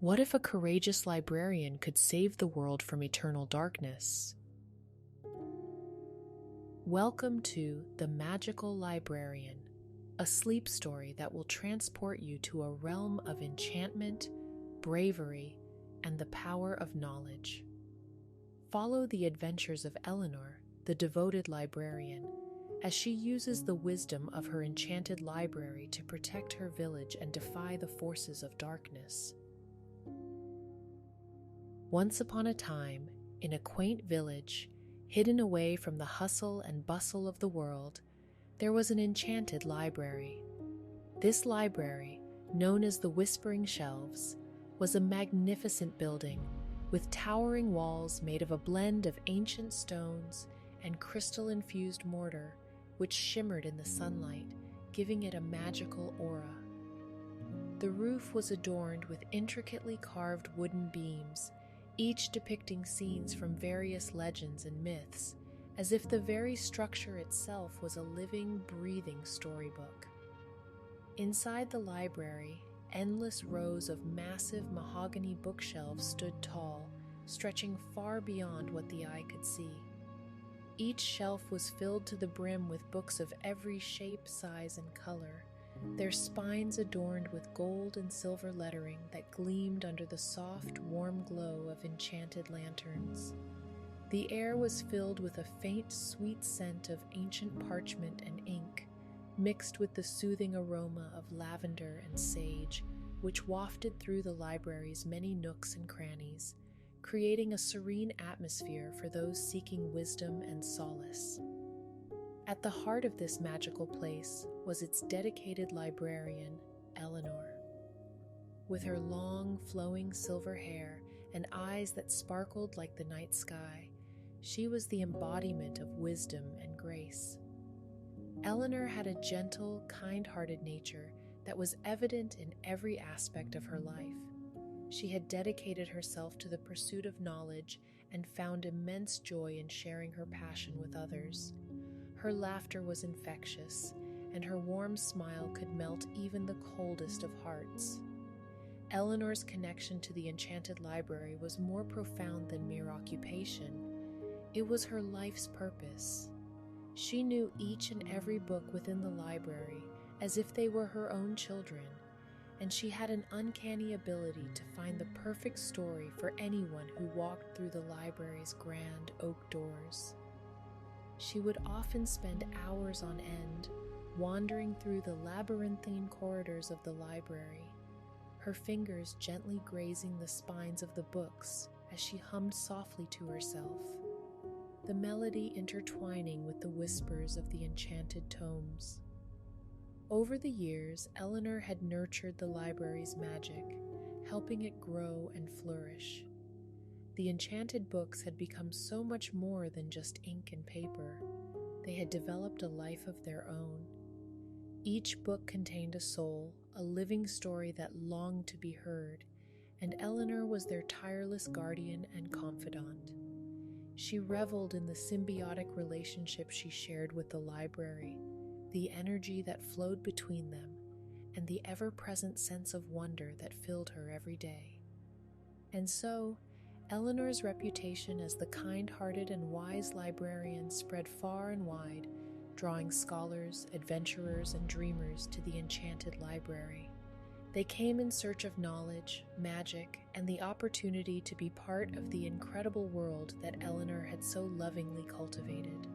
What if a courageous librarian could save the world from eternal darkness? Welcome to The Magical Librarian, a sleep story that will transport you to a realm of enchantment, bravery, and the power of knowledge. Follow the adventures of Eleanor, the devoted librarian, as she uses the wisdom of her enchanted library to protect her village and defy the forces of darkness. Once upon a time, in a quaint village, hidden away from the hustle and bustle of the world, there was an enchanted library. This library, known as the Whispering Shelves, was a magnificent building with towering walls made of a blend of ancient stones and crystal-infused mortar, which shimmered in the sunlight, giving it a magical aura. The roof was adorned with intricately carved wooden beams, each depicting scenes from various legends and myths, as if the very structure itself was a living, breathing storybook. Inside the library, endless rows of massive mahogany bookshelves stood tall, stretching far beyond what the eye could see. Each shelf was filled to the brim with books of every shape, size, and color, their spines adorned with gold and silver lettering that gleamed under the soft, warm glow of enchanted lanterns. The air was filled with a faint, sweet scent of ancient parchment and ink, mixed with the soothing aroma of lavender and sage, which wafted through the library's many nooks and crannies, creating a serene atmosphere for those seeking wisdom and solace. At the heart of this magical place was its dedicated librarian, Eleanor. With her long, flowing silver hair and eyes that sparkled like the night sky, she was the embodiment of wisdom and grace. Eleanor had a gentle, kind-hearted nature that was evident in every aspect of her life. She had dedicated herself to the pursuit of knowledge and found immense joy in sharing her passion with others. Her laughter was infectious, and her warm smile could melt even the coldest of hearts. Eleanor's connection to the enchanted library was more profound than mere occupation. It was her life's purpose. She knew each and every book within the library as if they were her own children, and she had an uncanny ability to find the perfect story for anyone who walked through the library's grand oak doors. She would often spend hours on end, wandering through the labyrinthine corridors of the library, her fingers gently grazing the spines of the books as she hummed softly to herself, the melody intertwining with the whispers of the enchanted tomes. Over the years, Eleanor had nurtured the library's magic, helping it grow and flourish. The enchanted books had become so much more than just ink and paper. They had developed a life of their own. Each book contained a soul, a living story that longed to be heard, and Eleanor was their tireless guardian and confidant. She reveled in the symbiotic relationship she shared with the library, the energy that flowed between them, and the ever-present sense of wonder that filled her every day. And so, Eleanor's reputation as the kind-hearted and wise librarian spread far and wide, drawing scholars, adventurers, and dreamers to the enchanted library. They came in search of knowledge, magic, and the opportunity to be part of the incredible world that Eleanor had so lovingly cultivated.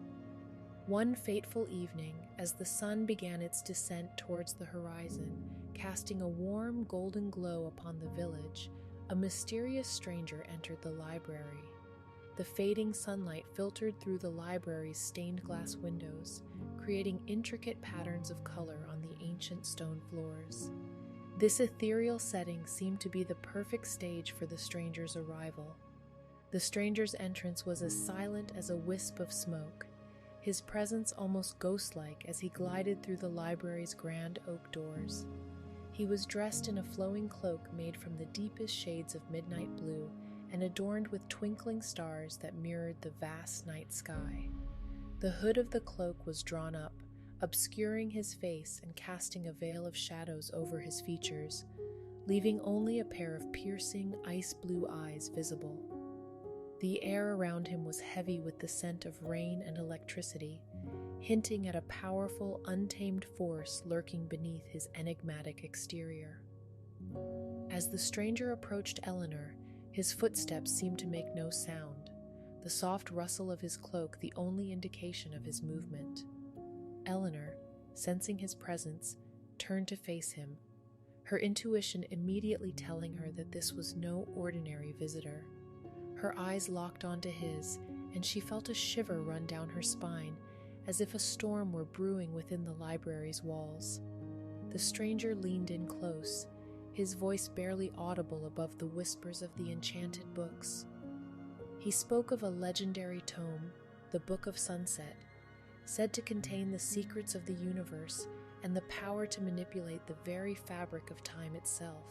One fateful evening, as the sun began its descent towards the horizon, casting a warm golden glow upon the village, a mysterious stranger entered the library. The fading sunlight filtered through the library's stained glass windows, creating intricate patterns of color on the ancient stone floors. This ethereal setting seemed to be the perfect stage for the stranger's arrival. The stranger's entrance was as silent as a wisp of smoke, his presence almost ghost-like as he glided through the library's grand oak doors. He was dressed in a flowing cloak made from the deepest shades of midnight blue and adorned with twinkling stars that mirrored the vast night sky. The hood of the cloak was drawn up, obscuring his face and casting a veil of shadows over his features, leaving only a pair of piercing, ice-blue eyes visible. The air around him was heavy with the scent of rain and electricity, hinting at a powerful, untamed force lurking beneath his enigmatic exterior. As the stranger approached Eleanor, his footsteps seemed to make no sound, the soft rustle of his cloak the only indication of his movement. Eleanor, sensing his presence, turned to face him, her intuition immediately telling her that this was no ordinary visitor. Her eyes locked onto his, and she felt a shiver run down her spine, as if a storm were brewing within the library's walls. The stranger leaned in close, his voice barely audible above the whispers of the enchanted books. He spoke of a legendary tome, the Book of Sunset, said to contain the secrets of the universe and the power to manipulate the very fabric of time itself.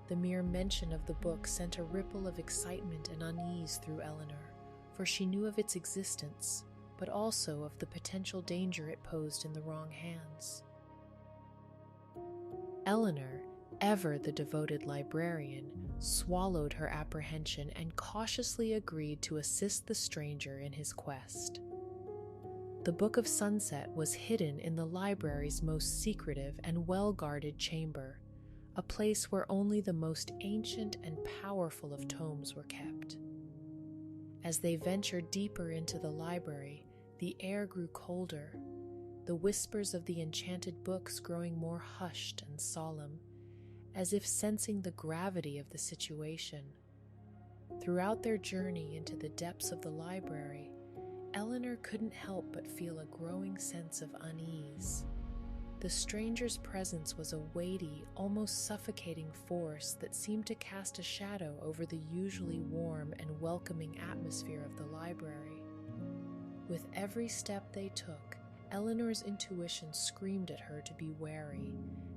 The mere mention of the book sent a ripple of excitement and unease through Eleanor, for she knew of its existence, but also of the potential danger it posed in the wrong hands. Eleanor, ever the devoted librarian, swallowed her apprehension and cautiously agreed to assist the stranger in his quest. The Book of Sunset was hidden in the library's most secretive and well-guarded chamber, a place where only the most ancient and powerful of tomes were kept. As they ventured deeper into the library, the air grew colder, the whispers of the enchanted books growing more hushed and solemn, as if sensing the gravity of the situation. Throughout their journey into the depths of the library, Eleanor couldn't help but feel a growing sense of unease. The stranger's presence was a weighty, almost suffocating force that seemed to cast a shadow over the usually warm and welcoming atmosphere of the library. With every step they took, Eleanor's intuition screamed at her to be wary,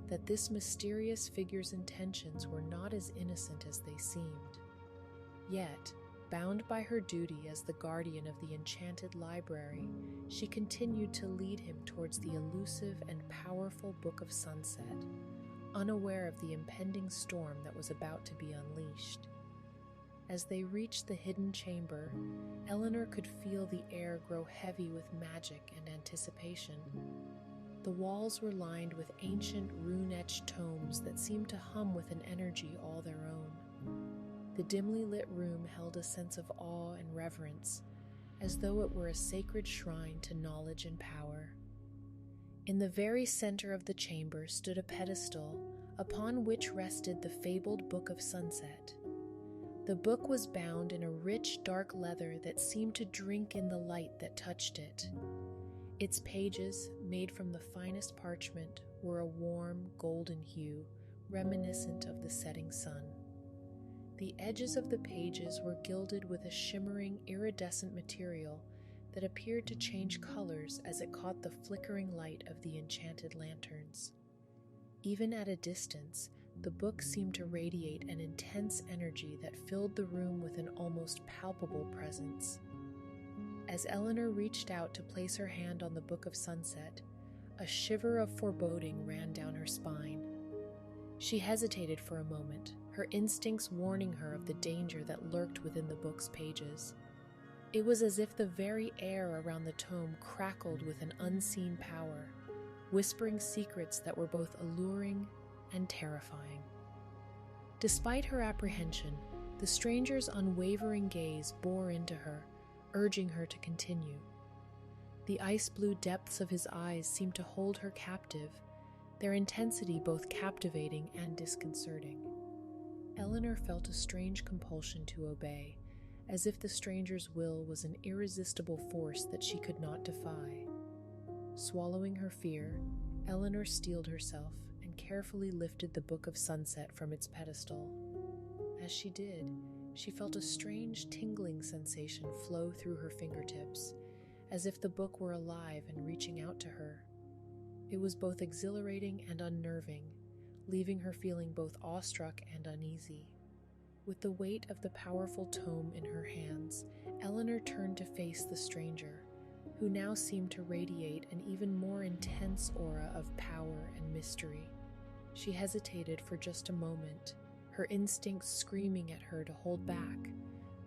that this mysterious figure's intentions were not as innocent as they seemed. Yet, bound by her duty as the guardian of the enchanted library, she continued to lead him towards the elusive and powerful Book of Sunset, unaware of the impending storm that was about to be unleashed. As they reached the hidden chamber, Eleanor could feel the air grow heavy with magic and anticipation. The walls were lined with ancient rune-etched tomes that seemed to hum with an energy all their own. The dimly lit room held a sense of awe and reverence, as though it were a sacred shrine to knowledge and power. In the very center of the chamber stood a pedestal, upon which rested the fabled Book of Sunset. The book was bound in a rich, dark leather that seemed to drink in the light that touched it. Its pages, made from the finest parchment, were a warm, golden hue, reminiscent of the setting sun. The edges of the pages were gilded with a shimmering, iridescent material that appeared to change colors as it caught the flickering light of the enchanted lanterns. Even at a distance, the book seemed to radiate an intense energy that filled the room with an almost palpable presence. As Eleanor reached out to place her hand on the Book of Sunset, a shiver of foreboding ran down her spine. She hesitated for a moment, her instincts warning her of the danger that lurked within the book's pages. It was as if the very air around the tome crackled with an unseen power, whispering secrets that were both alluring and terrifying. Despite her apprehension, the stranger's unwavering gaze bore into her, urging her to continue. The ice-blue depths of his eyes seemed to hold her captive, their intensity both captivating and disconcerting. Eleanor felt a strange compulsion to obey, as if the stranger's will was an irresistible force that she could not defy. Swallowing her fear, Eleanor steeled herself and carefully lifted the Book of Sunset from its pedestal. As she did, she felt a strange tingling sensation flow through her fingertips, as if the book were alive and reaching out to her. It was both exhilarating and unnerving, leaving her feeling both awestruck and uneasy. With the weight of the powerful tome in her hands, Eleanor turned to face the stranger, who now seemed to radiate an even more intense aura of power and mystery. She hesitated for just a moment, her instincts screaming at her to hold back,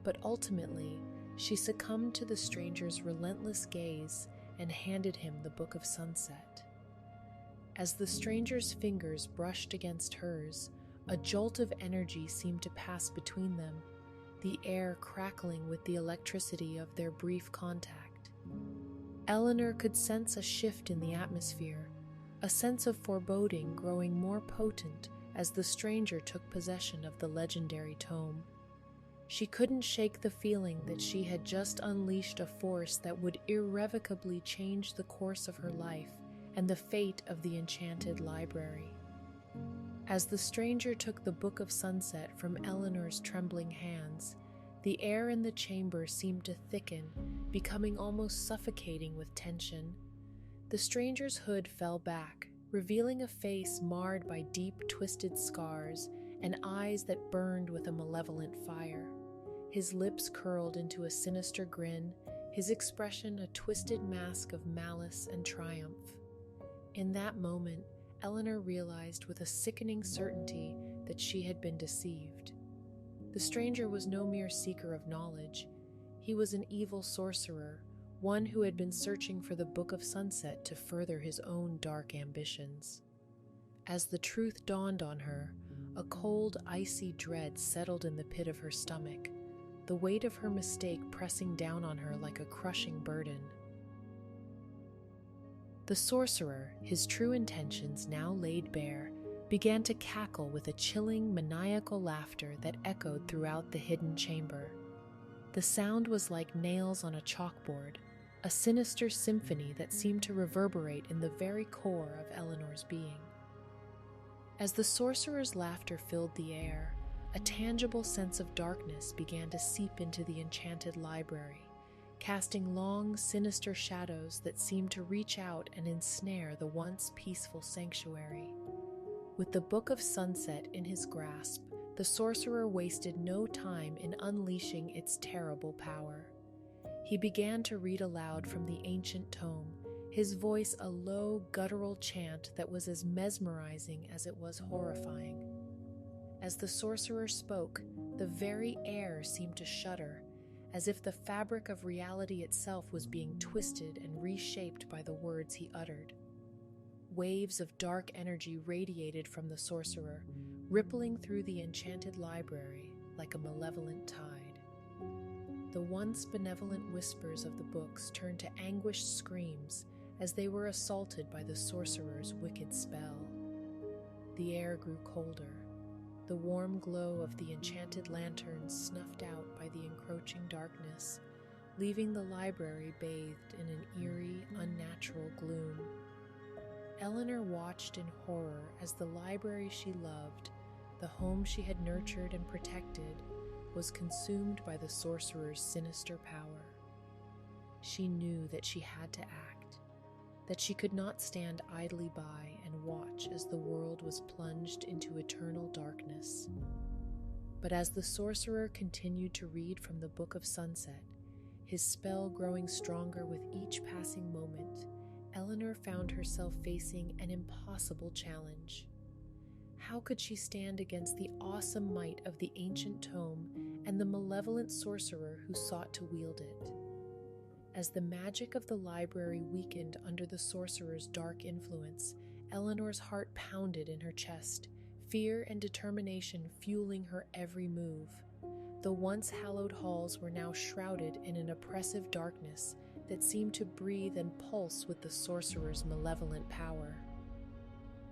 but ultimately, she succumbed to the stranger's relentless gaze and handed him the Book of Sunset. As the stranger's fingers brushed against hers, a jolt of energy seemed to pass between them, the air crackling with the electricity of their brief contact. Eleanor could sense a shift in the atmosphere, a sense of foreboding growing more potent as the stranger took possession of the legendary tome. She couldn't shake the feeling that she had just unleashed a force that would irrevocably change the course of her life and the fate of the enchanted library. As the stranger took the Book of Sunset from Eleanor's trembling hands, the air in the chamber seemed to thicken, becoming almost suffocating with tension. The stranger's hood fell back, revealing a face marred by deep, twisted scars and eyes that burned with a malevolent fire. His lips curled into a sinister grin, his expression a twisted mask of malice and triumph. In that moment, Eleanor realized with a sickening certainty that she had been deceived. The stranger was no mere seeker of knowledge. He was an evil sorcerer, one who had been searching for the Book of Sunset to further his own dark ambitions. As the truth dawned on her, a cold, icy dread settled in the pit of her stomach, the weight of her mistake pressing down on her like a crushing burden. The sorcerer, his true intentions now laid bare, began to cackle with a chilling, maniacal laughter that echoed throughout the hidden chamber. The sound was like nails on a chalkboard, a sinister symphony that seemed to reverberate in the very core of Eleanor's being. As the sorcerer's laughter filled the air, a tangible sense of darkness began to seep into the enchanted library, casting long, sinister shadows that seemed to reach out and ensnare the once peaceful sanctuary. With the Book of Sunset in his grasp, the sorcerer wasted no time in unleashing its terrible power. He began to read aloud from the ancient tome, his voice a low, guttural chant that was as mesmerizing as it was horrifying. As the sorcerer spoke, the very air seemed to shudder, as if the fabric of reality itself was being twisted and reshaped by the words he uttered. Waves of dark energy radiated from the sorcerer, rippling through the enchanted library like a malevolent tide. The once benevolent whispers of the books turned to anguished screams as they were assaulted by the sorcerer's wicked spell. The air grew colder, the warm glow of the enchanted lanterns snuffed out by the encroaching darkness, leaving the library bathed in an eerie, unnatural gloom. Eleanor watched in horror as the library she loved, the home she had nurtured and protected, was consumed by the sorcerer's sinister power. She knew that she had to act, that she could not stand idly by and watch as the world was plunged into eternal darkness. But as the sorcerer continued to read from the Book of Sunset, his spell growing stronger with each passing moment, Eleanor found herself facing an impossible challenge. How could she stand against the awesome might of the ancient tome and the malevolent sorcerer who sought to wield it? As the magic of the library weakened under the sorcerer's dark influence, Eleanor's heart pounded in her chest, fear and determination fueling her every move. The once hallowed halls were now shrouded in an oppressive darkness that seemed to breathe and pulse with the sorcerer's malevolent power.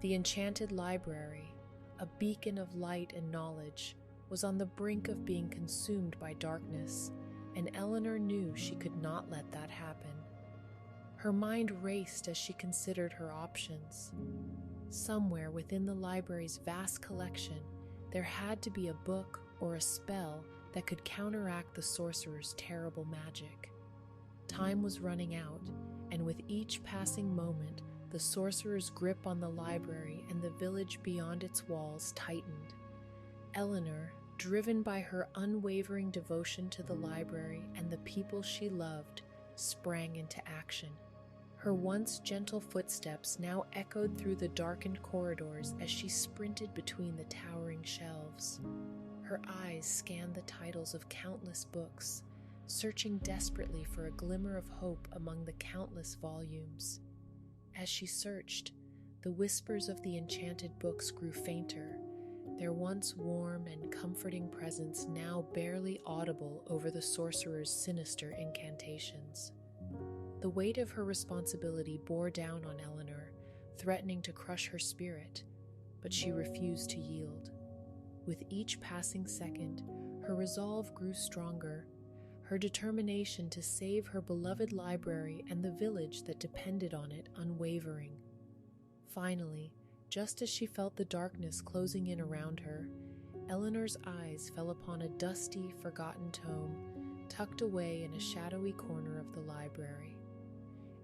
The enchanted library, a beacon of light and knowledge, was on the brink of being consumed by darkness, and Eleanor knew she could not let that happen. Her mind raced as she considered her options. Somewhere within the library's vast collection, there had to be a book or a spell that could counteract the sorcerer's terrible magic. Time was running out, and with each passing moment, the sorcerer's grip on the library and the village beyond its walls tightened. Eleanor, driven by her unwavering devotion to the library and the people she loved, sprang into action. Her once gentle footsteps now echoed through the darkened corridors as she sprinted between the towering shelves. Her eyes scanned the titles of countless books, searching desperately for a glimmer of hope among the countless volumes. As she searched, the whispers of the enchanted books grew fainter, their once warm and comforting presence now barely audible over the sorcerer's sinister incantations. The weight of her responsibility bore down on Eleanor, threatening to crush her spirit, but she refused to yield. With each passing second, her resolve grew stronger, her determination to save her beloved library and the village that depended on it unwavering. Finally, just as she felt the darkness closing in around her, Eleanor's eyes fell upon a dusty, forgotten tome tucked away in a shadowy corner of the library.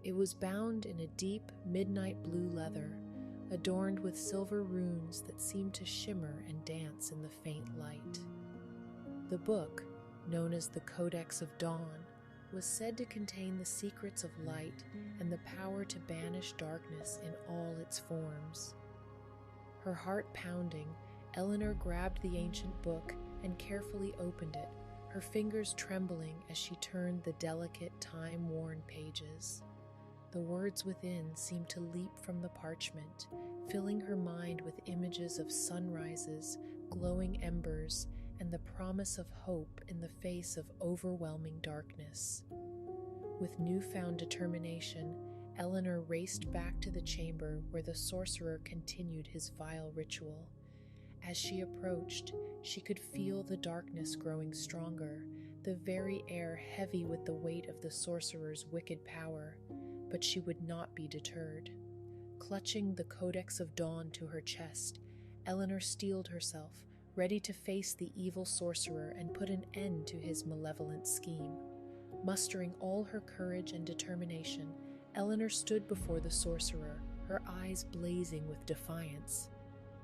It was bound in a deep, midnight blue leather, adorned with silver runes that seemed to shimmer and dance in the faint light. The book, known as the Codex of Dawn, was said to contain the secrets of light and the power to banish darkness in all its forms. Her heart pounding, Eleanor grabbed the ancient book and carefully opened it, her fingers trembling as she turned the delicate, time-worn pages. The words within seemed to leap from the parchment, filling her mind with images of sunrises, glowing embers, and the promise of hope in the face of overwhelming darkness. With newfound determination, Eleanor raced back to the chamber where the sorcerer continued his vile ritual. As she approached, she could feel the darkness growing stronger, the very air heavy with the weight of the sorcerer's wicked power, but she would not be deterred. Clutching the Codex of Dawn to her chest, Eleanor steeled herself, ready to face the evil sorcerer and put an end to his malevolent scheme. Mustering all her courage and determination, Eleanor stood before the sorcerer, her eyes blazing with defiance.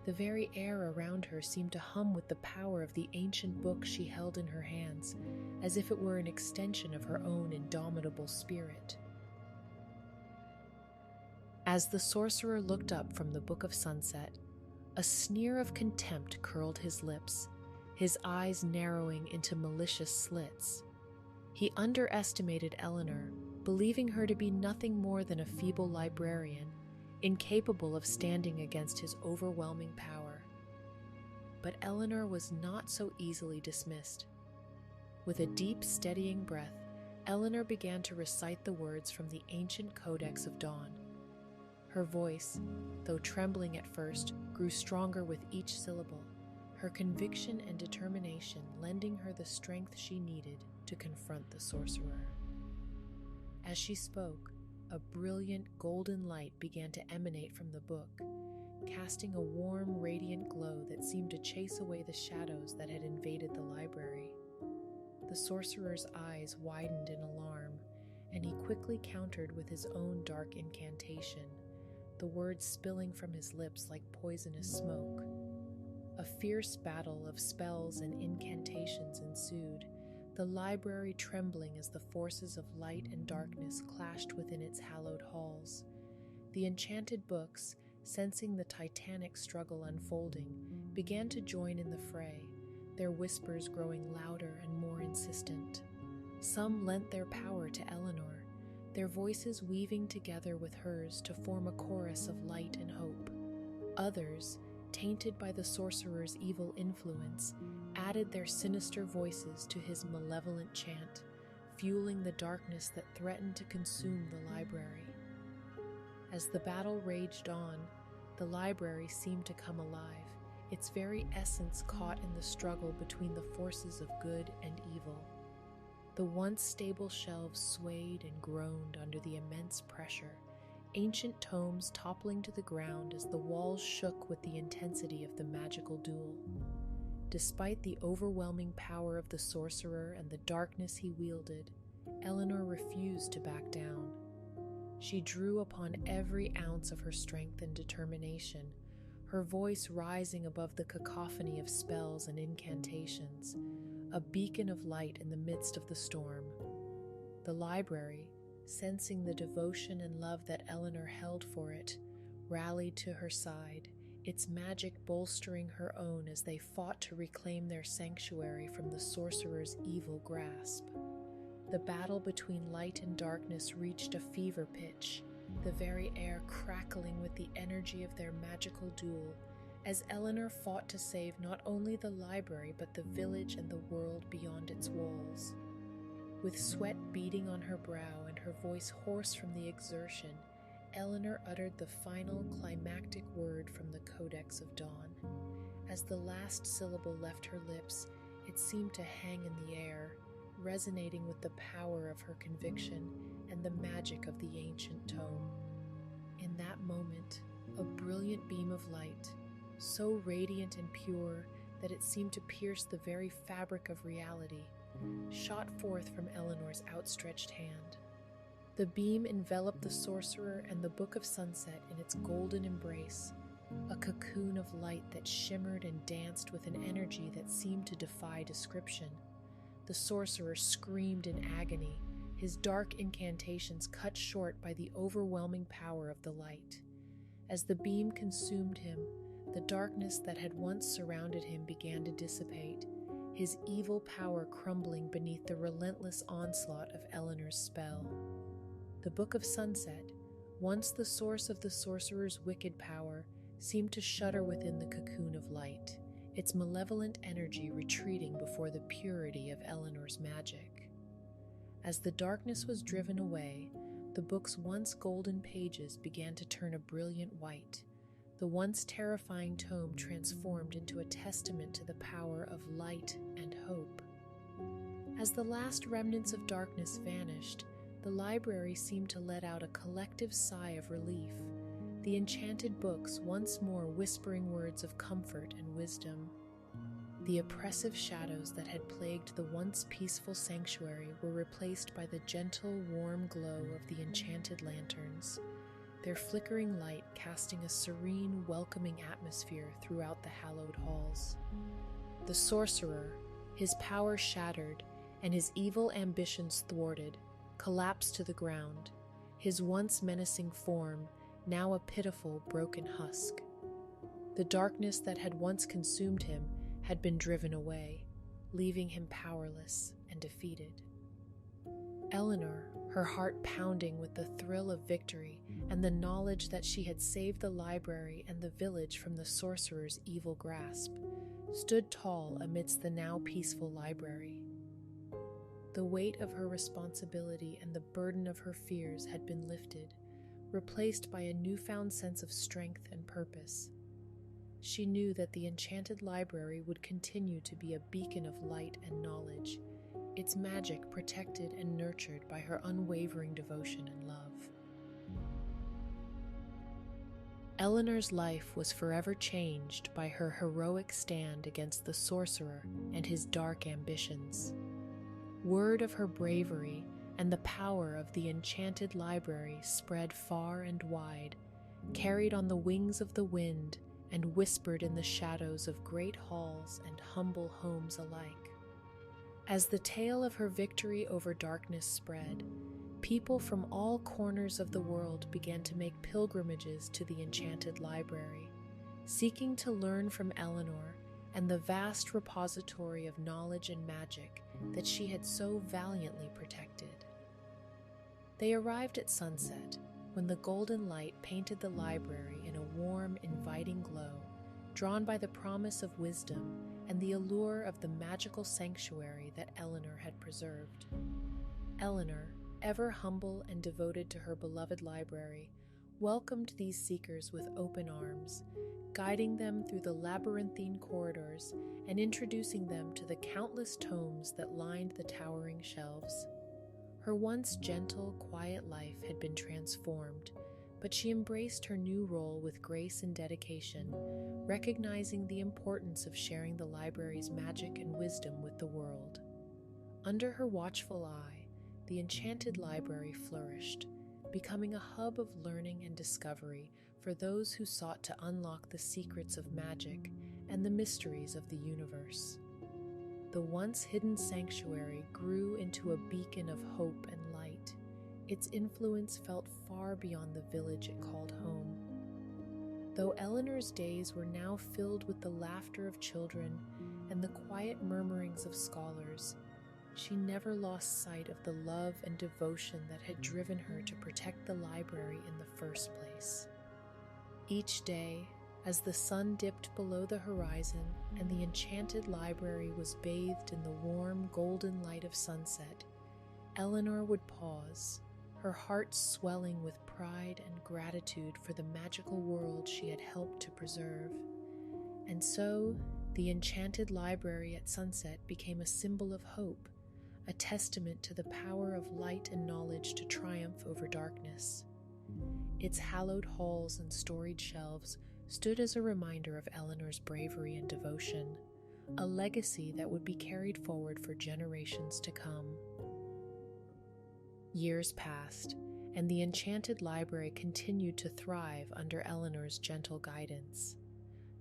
The very air around her seemed to hum with the power of the ancient book she held in her hands, as if it were an extension of her own indomitable spirit. As the sorcerer looked up from the Book of Sunset, a sneer of contempt curled his lips, his eyes narrowing into malicious slits. He underestimated Eleanor, believing her to be nothing more than a feeble librarian, incapable of standing against his overwhelming power. But Eleanor was not so easily dismissed. With a deep, steadying breath, Eleanor began to recite the words from the ancient Codex of Dawn. Her voice, though trembling at first, grew stronger with each syllable, her conviction and determination lending her the strength she needed to confront the sorcerer. As she spoke, a brilliant golden light began to emanate from the book, casting a warm, radiant glow that seemed to chase away the shadows that had invaded the library. The sorcerer's eyes widened in alarm, and he quickly countered with his own dark incantation, the words spilling from his lips like poisonous smoke. A fierce battle of spells and incantations ensued, the library trembling as the forces of light and darkness clashed within its hallowed halls. The enchanted books, sensing the titanic struggle unfolding, began to join in the fray, their whispers growing louder and more insistent. Some lent their power to Eleanor, their voices weaving together with hers to form a chorus of light and hope. Others, tainted by the sorcerer's evil influence, added their sinister voices to his malevolent chant, fueling the darkness that threatened to consume the library. As the battle raged on, the library seemed to come alive, its very essence caught in the struggle between the forces of good and evil. The once stable shelves swayed and groaned under the immense pressure, ancient tomes toppling to the ground as the walls shook with the intensity of the magical duel. Despite the overwhelming power of the sorcerer and the darkness he wielded, Eleanor refused to back down. She drew upon every ounce of her strength and determination, her voice rising above the cacophony of spells and incantations, a beacon of light in the midst of the storm. The library, sensing the devotion and love that Eleanor held for it, rallied to her side, its magic bolstering her own as they fought to reclaim their sanctuary from the sorcerer's evil grasp. The battle between light and darkness reached a fever pitch, the very air crackling with the energy of their magical duel, as Eleanor fought to save not only the library but the village and the world beyond its walls. With sweat beading on her brow and her voice hoarse from the exertion, Eleanor uttered the final climactic word from the Codex of Dawn. As the last syllable left her lips, it seemed to hang in the air, resonating with the power of her conviction and the magic of the ancient tome. In that moment, a brilliant beam of light, so radiant and pure that it seemed to pierce the very fabric of reality, shot forth from Eleanor's outstretched hand. The beam enveloped the sorcerer and the Book of Sunset in its golden embrace, a cocoon of light that shimmered and danced with an energy that seemed to defy description. The sorcerer screamed in agony, his dark incantations cut short by the overwhelming power of the light. As the beam consumed him, the darkness that had once surrounded him began to dissipate, his evil power crumbling beneath the relentless onslaught of Eleanor's spell. The Book of Sunset, once the source of the sorcerer's wicked power, seemed to shudder within the cocoon of light, its malevolent energy retreating before the purity of Eleanor's magic. As the darkness was driven away, the book's once golden pages began to turn a brilliant white. The once terrifying tome transformed into a testament to the power of light and hope. As the last remnants of darkness vanished, the library seemed to let out a collective sigh of relief, the enchanted books once more whispering words of comfort and wisdom. The oppressive shadows that had plagued the once peaceful sanctuary were replaced by the gentle, warm glow of the enchanted lanterns, their flickering light casting a serene, welcoming atmosphere throughout the hallowed halls. The sorcerer, his power shattered and his evil ambitions thwarted, collapsed to the ground, his once menacing form now a pitiful, broken husk. The darkness that had once consumed him had been driven away, leaving him powerless and defeated. Eleanor, her heart pounding with the thrill of victory and the knowledge that she had saved the library and the village from the sorcerer's evil grasp, stood tall amidst the now peaceful library. The weight of her responsibility and the burden of her fears had been lifted, replaced by a newfound sense of strength and purpose. She knew that the enchanted library would continue to be a beacon of light and knowledge, its magic protected and nurtured by her unwavering devotion and love. Eleanor's life was forever changed by her heroic stand against the sorcerer and his dark ambitions. Word of her bravery and the power of the enchanted library spread far and wide, carried on the wings of the wind, and whispered in the shadows of great halls and humble homes alike. As the tale of her victory over darkness spread, people from all corners of the world began to make pilgrimages to the enchanted library, seeking to learn from Eleanor and the vast repository of knowledge and magic that she had so valiantly protected. They arrived at sunset, when the golden light painted the library in a warm, inviting glow, drawn by the promise of wisdom and the allure of the magical sanctuary that Eleanor had preserved. Eleanor, ever humble and devoted to her beloved library, welcomed these seekers with open arms, guiding them through the labyrinthine corridors and introducing them to the countless tomes that lined the towering shelves. Her once gentle, quiet life had been transformed, but she embraced her new role with grace and dedication, recognizing the importance of sharing the library's magic and wisdom with the world. Under her watchful eye, the enchanted library flourished, becoming a hub of learning and discovery for those who sought to unlock the secrets of magic and the mysteries of the universe. The once hidden sanctuary grew into a beacon of hope and light, its influence felt far beyond the village it called home. Though Eleanor's days were now filled with the laughter of children and the quiet murmurings of scholars, she never lost sight of the love and devotion that had driven her to protect the library in the first place. Each day, as the sun dipped below the horizon and the enchanted library was bathed in the warm, golden light of sunset, Eleanor would pause, her heart swelling with pride and gratitude for the magical world she had helped to preserve. And so, the enchanted library at sunset became a symbol of hope, a testament to the power of light and knowledge to triumph over darkness. Its hallowed halls and storied shelves stood as a reminder of Eleanor's bravery and devotion, a legacy that would be carried forward for generations to come. Years passed, and the enchanted library continued to thrive under Eleanor's gentle guidance.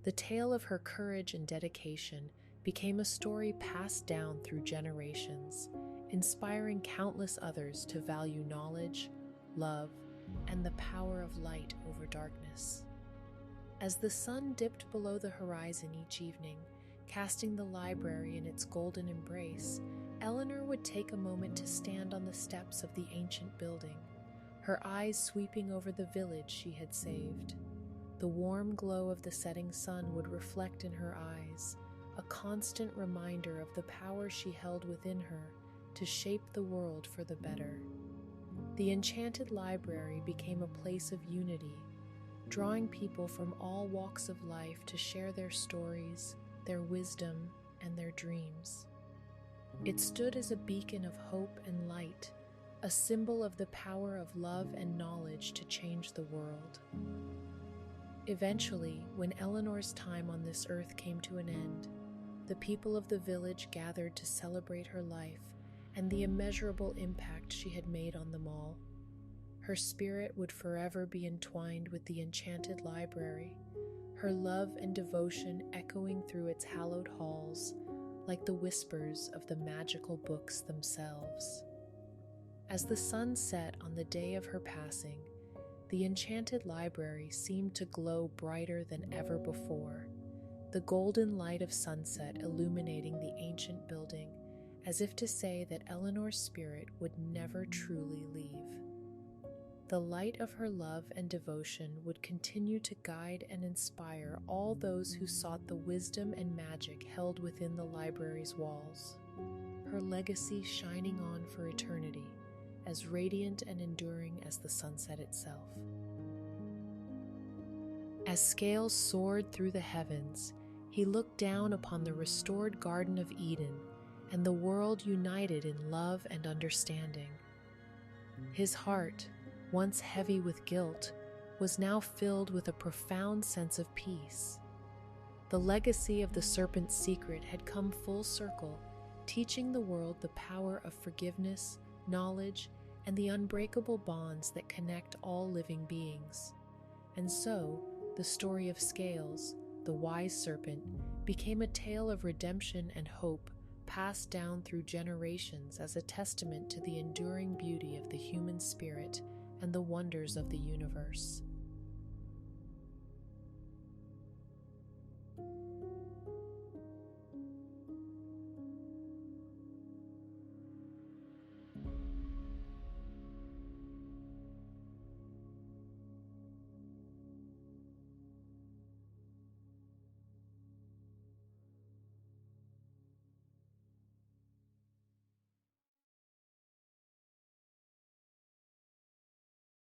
The tale of her courage and dedication became a story passed down through generations, inspiring countless others to value knowledge, love, and the power of light over darkness. As the sun dipped below the horizon each evening, casting the library in its golden embrace, Eleanor would take a moment to stand on the steps of the ancient building, her eyes sweeping over the village she had saved. The warm glow of the setting sun would reflect in her eyes, a constant reminder of the power she held within her to shape the world for the better. The enchanted library became a place of unity, drawing people from all walks of life to share their stories, their wisdom, and their dreams. It stood as a beacon of hope and light, a symbol of the power of love and knowledge to change the world. Eventually, when Eleanor's time on this earth came to an end, the people of the village gathered to celebrate her life and the immeasurable impact she had made on them all. Her spirit would forever be entwined with the enchanted library, her love and devotion echoing through its hallowed halls like the whispers of the magical books themselves. As the sun set on the day of her passing, the enchanted library seemed to glow brighter than ever before, the golden light of sunset illuminating the ancient building, as if to say that Eleanor's spirit would never truly leave. The light of her love and devotion would continue to guide and inspire all those who sought the wisdom and magic held within the library's walls, her legacy shining on for eternity, as radiant and enduring as the sunset itself. As Scales soared through the heavens, he looked down upon the restored Garden of Eden and the world united in love and understanding. His heart, once heavy with guilt, was now filled with a profound sense of peace. The legacy of the serpent's secret had come full circle, teaching the world the power of forgiveness, knowledge, and the unbreakable bonds that connect all living beings. And so, the story of Scales, the wise serpent, became a tale of redemption and hope passed down through generations as a testament to the enduring beauty of the human spirit and the wonders of the universe.